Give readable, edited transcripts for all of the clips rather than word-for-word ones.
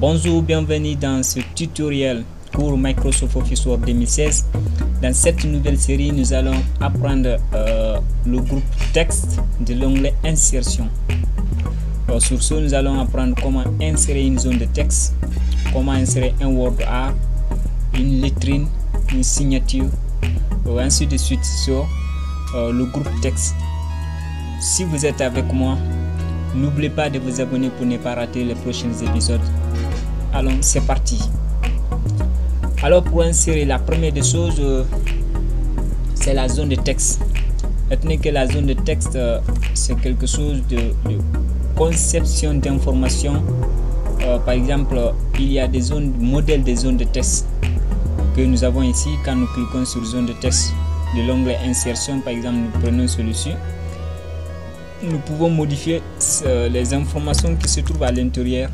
Bonjour, bienvenue dans ce tutoriel cours Microsoft Office Word 2016. Dans cette nouvelle série, nous allons apprendre le groupe texte de l'onglet insertion. Sur ce, nous allons apprendre comment insérer une zone de texte, comment insérer un word art, une lettrine, une signature, ainsi de suite sur le groupe texte. Si vous êtes avec moi, n'oubliez pas de vous abonner pour ne pas rater les prochains épisodes. Allons, c'est parti. Alors, pour insérer, la première des choses, c'est la zone de texte. Retenez que la zone de texte, c'est quelque chose de conception d'information. Par exemple, il y a des zones, modèles des zones de texte que nous avons ici. Quand nous cliquons sur zone de texte de l'onglet insertion, par exemple, nous prenons celui-ci. Nous pouvons modifier les informations qui se trouvent à l'intérieur.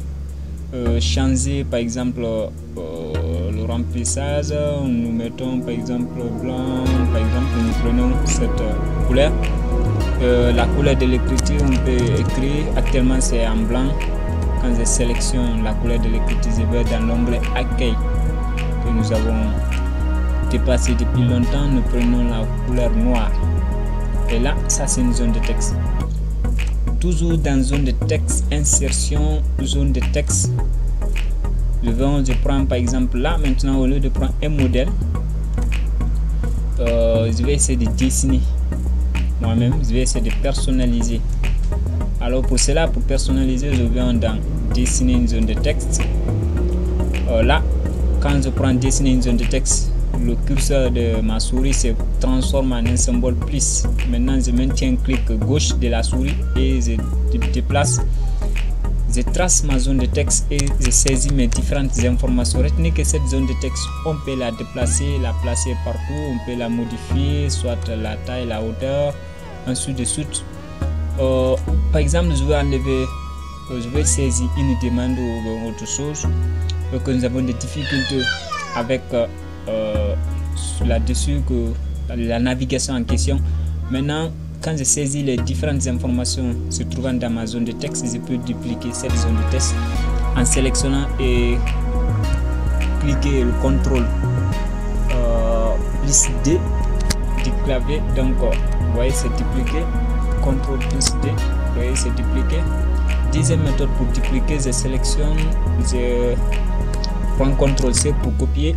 Changer par exemple le remplissage, nous mettons par exemple blanc, par exemple nous prenons cette couleur, la couleur de l'écriture, on peut écrire, actuellement c'est en blanc. Quand je sélectionne la couleur de l'écriture, je vais dans l'onglet accueil que nous avons dépassé depuis longtemps, nous prenons la couleur noire et là ça c'est une zone de texte. Toujours dans zone de texte, insertion, zone de texte. Je prends par exemple là, maintenant au lieu de prendre un modèle, je vais essayer de dessiner moi-même, je vais essayer de personnaliser. Alors pour cela, pour personnaliser, je vais dans dessiner une zone de texte. Là, quand je prends dessiner une zone de texte, le curseur de ma souris se transforme en un symbole plus. Maintenant, je maintiens un clic gauche de la souris et je déplace. Je trace ma zone de texte et je saisis mes différentes informations. Retenez que cette zone de texte, on peut la déplacer, la placer partout, on peut la modifier, soit la taille, la hauteur, ainsi de suite. Par exemple, je vais enlever, je vais saisir une demande ou autre chose, que nous avons des difficultés avec là-dessus, que la navigation en question. Maintenant, quand je saisis les différentes informations se trouvant dans ma zone de texte, je peux dupliquer cette zone de texte en sélectionnant et cliquer le CTRL plus D du clavier. Donc, vous voyez, c'est dupliqué. CTRL plus D, vous voyez, c'est dupliqué. Deuxième méthode pour dupliquer, je sélectionne, je prends CTRL C pour copier.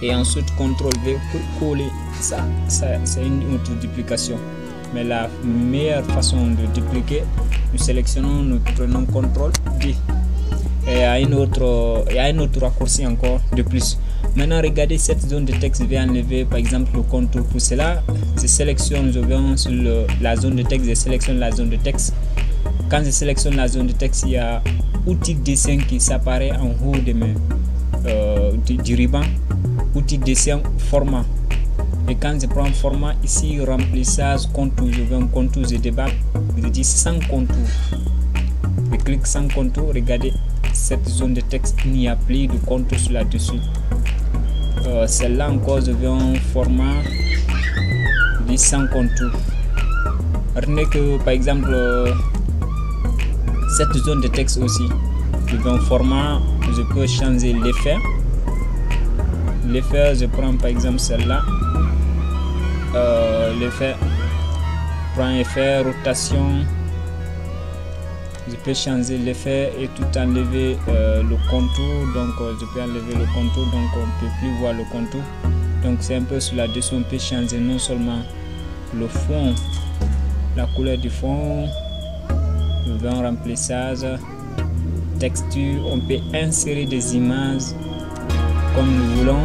Et ensuite CTRL V pour coller. Ça c'est une autre duplication, mais la meilleure façon de dupliquer, nous sélectionnons, nous prenons CTRL D et il y a un autre raccourci encore de plus. Maintenant regardez cette zone de texte, je vais enlever par exemple le contour. Pour cela je sélectionne, je vais sur la zone de texte, je sélectionne la zone de texte. Quand je sélectionne la zone de texte, il y a outil dessin qui s'apparaît en haut de du ruban, outil dessin format. Et quand je prends format ici, remplissage, contour, je veux un contour, je débarque, je dis sans contour. Je clique sans contour, regardez cette zone de texte, il n'y a plus de contour sur là-dessus. Celle-là encore, je veux un format, je dis sans contour. Retenez que par exemple, cette zone de texte aussi, je veux un format, je peux changer l'effet. L'effet, je prends par exemple celle-là. L'effet, prends effet, rotation. Je peux changer l'effet et tout enlever le contour. Donc je peux enlever le contour, donc on ne peut plus voir le contour. Donc c'est un peu sur la dessus, on peut changer non seulement le fond, la couleur du fond, le remplissage, texture. On peut insérer des images comme nous voulons.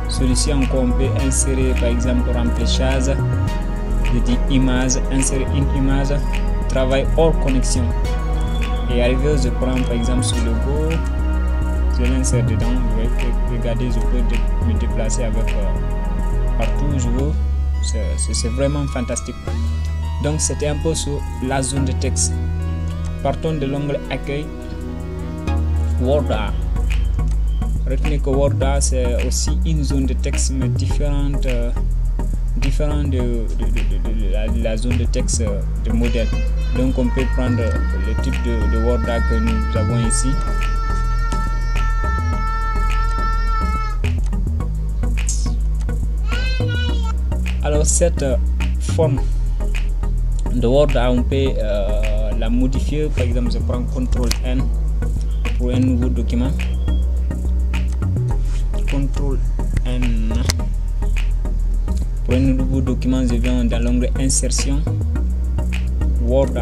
Celui-ci encore, on peut insérer par exemple remplissage, je dis image, insérer une image, travail hors connexion. Et arrivé, je prends par exemple sur le logo, je l'insère dedans. Regardez, je peux me déplacer avec partout où je veux. C'est vraiment fantastique. Donc c'était un peu sur la zone de texte. Partons de l'onglet accueil, Word Art. Retenez que Word Art c'est aussi une zone de texte mais différente de la zone de texte de modèle. Donc on peut prendre le type de Word que nous avons ici. Alors cette forme de Word, on peut la modifier. Par exemple, je prends CTRL N pour un nouveau document. CTRL N pour un nouveau document. Je viens dans l'onglet Insertion, Word.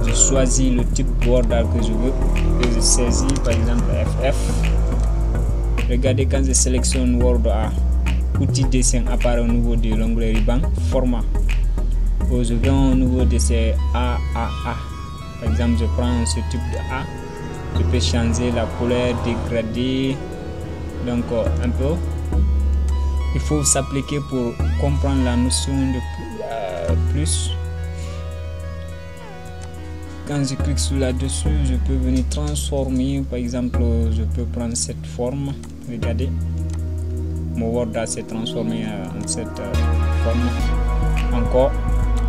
Je choisis le type Word que je veux et je saisis par exemple FF. Regardez, quand je sélectionne Word, outil dessin apparaît au niveau de l'onglet ruban format. Je viens au niveau de ces AAA. Par exemple, je prends ce type de A. Je peux changer la couleur, dégrader. Donc un peu. Il faut s'appliquer pour comprendre la notion de plus. Quand je clique sur là-dessus, je peux venir transformer. Par exemple, je peux prendre cette forme. Regardez. Mon Word s'est transformé en cette forme. Encore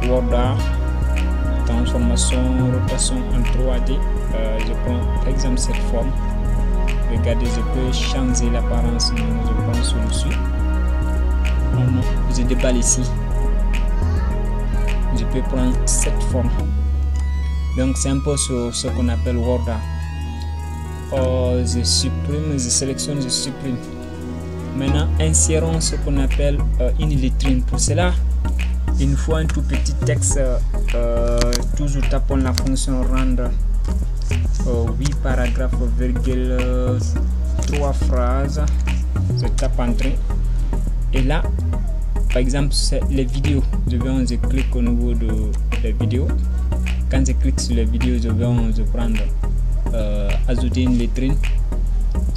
Word, transformation, rotation en 3D. Je prends par exemple cette forme. Regardez, je peux changer l'apparence. Je prends celui-ci. Je déballe ici. Je peux prendre cette forme. Donc c'est un peu ce qu'on appelle Word. Je supprime, je sélectionne, je supprime. Maintenant, insérons ce qu'on appelle une vitrine. Pour cela, il nous faut un tout petit texte. Toujours tapons la fonction rendre 8 paragraphes, 3 phrases. Je tape entrée. Et là, par exemple, c'est les vidéos. Je clique au niveau de les vidéos. Quand je clique sur les vidéos, je prendre ajouter une vitrine.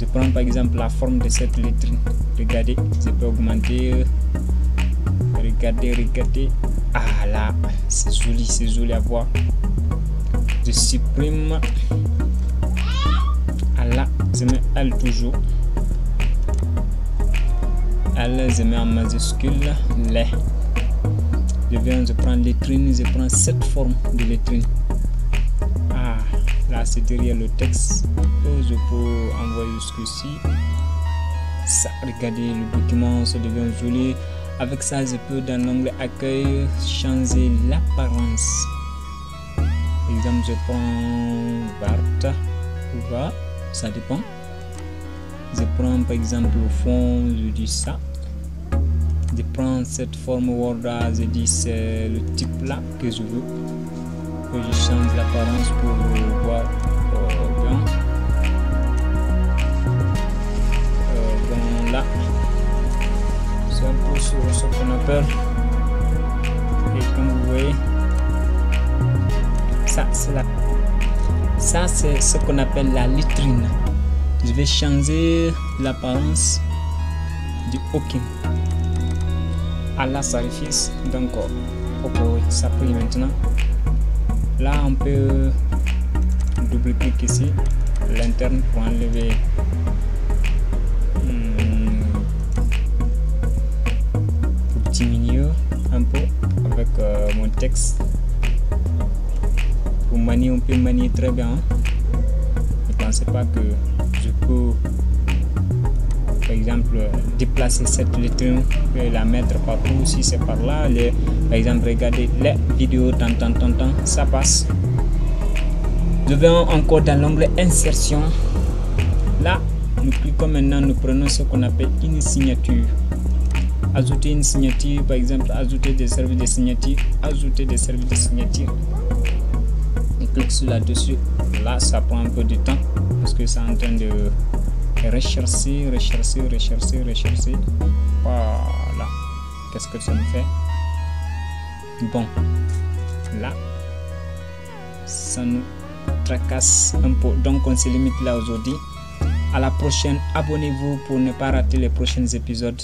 Je prends par exemple la forme de cette vitrine. Regardez, je peux augmenter. Regardez. Ah là, c'est joli à voir. Je supprime. Ah là, je mets L toujours. L, je mets en majuscule. Les. Je prends vitrine, je prends cette forme de vitrine. Ah, là c'est derrière le texte. Je peux envoyer jusqu'ici. Ça, regardez, le document ça devient joli. Avec ça, je peux dans l'onglet accueil changer l'apparence. Par exemple, je prends Bart ou va, ça dépend. Je prends par exemple le fond, je dis ça. Je prends cette forme Word, je dis c'est le type là que je veux. Que je change l'apparence pour voir bien. Bon là, c'est un peu sur ce qu'on appelle. Et comme vous voyez, ça c'est ce qu'on appelle la vitrine. Je vais changer l'apparence du OK à la surface. Donc ok, oui, ça prie maintenant. Là on peut double-cliquer ici l'interne pour enlever pour diminuer un peu avec mon texte. Pour manier, on peut manier très bien. Ne pensez pas que je peux par exemple déplacer cette lettre et la mettre partout. Si c'est par là, par exemple regardez les vidéos, ça passe. Je vais encore dans l'onglet insertion. Là nous cliquons maintenant, nous prenons ce qu'on appelle une signature. Ajouter une signature, par exemple ajouter des services de signature, ajouter des services de signature. On clique sur là-dessus. Là ça prend un peu de temps parce que c'est en train de rechercher. Voilà, qu'est-ce que ça nous fait? Bon, là ça nous tracasse un peu, donc on se limite là aujourd'hui. À la prochaine, abonnez-vous pour ne pas rater les prochains épisodes.